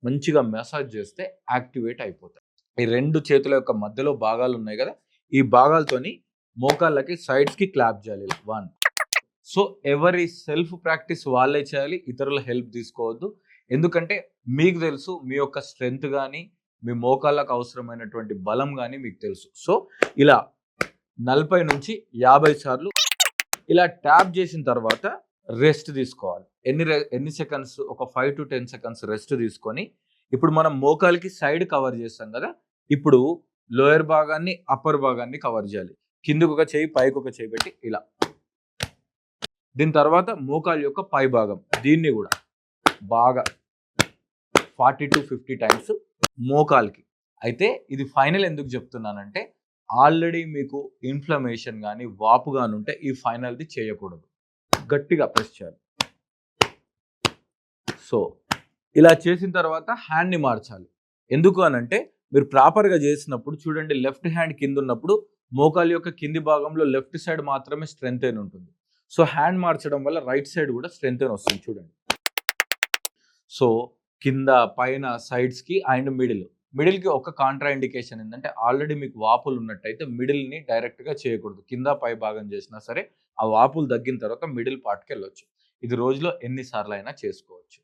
మంచిగా మసాజ్ చేస్తే యాక్టివేట్ అయిపోతాయి. ఈ 2 చేతుల యొక్క మధ్యలో భాగాలు ఉన్నాయి కదా, ఈ భాగాలతోని మోకాళ్ళకి సైడ్స్‌కి క్లాప్ చేయాలి. 1. సో ఎవరి సెల్ఫ్ ప్రాక్టీస్ వాళ్ళే చేయాలి. ఇతరుల హెల్ప్ తీసుకోవద్దు. ఎందుకంటే మీకు తెలుసు మీ యొక్క స్ట్రెంగ్త్ గాని, మీ మోకాళ్ళకు అవసరమైనటువంటి బలం గాని మీకు తెలుసు. సో ఇలా 40 నుంచి 50 సార్లు ఇలా ట్యాప్ చేసిన తర్వాత రెస్ట్ తీసుకోవాలి. ఎన్ని సెకండ్స్? ఒక 5-10 సెకండ్స్ రెస్ట్ తీసుకొని, ఇప్పుడు మనం మోకాలికి సైడ్ కవర్ చేస్తాం కదా, ఇప్పుడు లోయర్ భాగాన్ని, అప్పర్ భాగాన్ని కవర్ చేయాలి. కిందకి ఒక చెయ్యి, పైకి ఒక చెయ్యి పెట్టి ఇలా. దీని తర్వాత మోకాలు యొక్క పై భాగం, దీన్ని కూడా బాగా 40-50 టైమ్స్ మోకాలికి. అయితే ఇది ఫైనల్ ఎందుకు చెప్తున్నానంటే, ఆల్రెడీ మీకు ఇన్ఫ్లమేషన్ కానీ, వాపు కానీ ఉంటే ఈ ఫైనల్ది చేయకూడదు. గట్టిగా ప్రెస్ చేయాలి. సో ఇలా చేసిన తర్వాత హ్యాండ్ని మార్చాలి. ఎందుకు అనంటే, మీరు ప్రాపర్గా చేసినప్పుడు చూడండి, లెఫ్ట్ హ్యాండ్ కింద ఉన్నప్పుడు మోకాలు యొక్క కింది భాగంలో లెఫ్ట్ సైడ్ మాత్రమే స్ట్రెంగ్త్ అయిన ఉంటుంది. సో హ్యాండ్ మార్చడం వల్ల రైట్ సైడ్ కూడా స్ట్రెంగ్త్ అయిన వస్తుంది చూడండి. సో కింద, పైన, సైడ్స్కి అండ్ మిడిల్కి ఒక కాంట్రా ఇండికేషన్ ఏంటంటే, ఆల్రెడీ మీకు వాపులు ఉన్నట్టయితే మిడిల్ని డైరెక్ట్గా చేయకూడదు. కింద పై భాగం చేసినా సరే ఆ వాపులు తగ్గిన తర్వాత మిడిల్ పార్ట్కి వెళ్ళొచ్చు. ఇది రోజులో ఎన్నిసార్లు అయినా చేసుకోవచ్చు.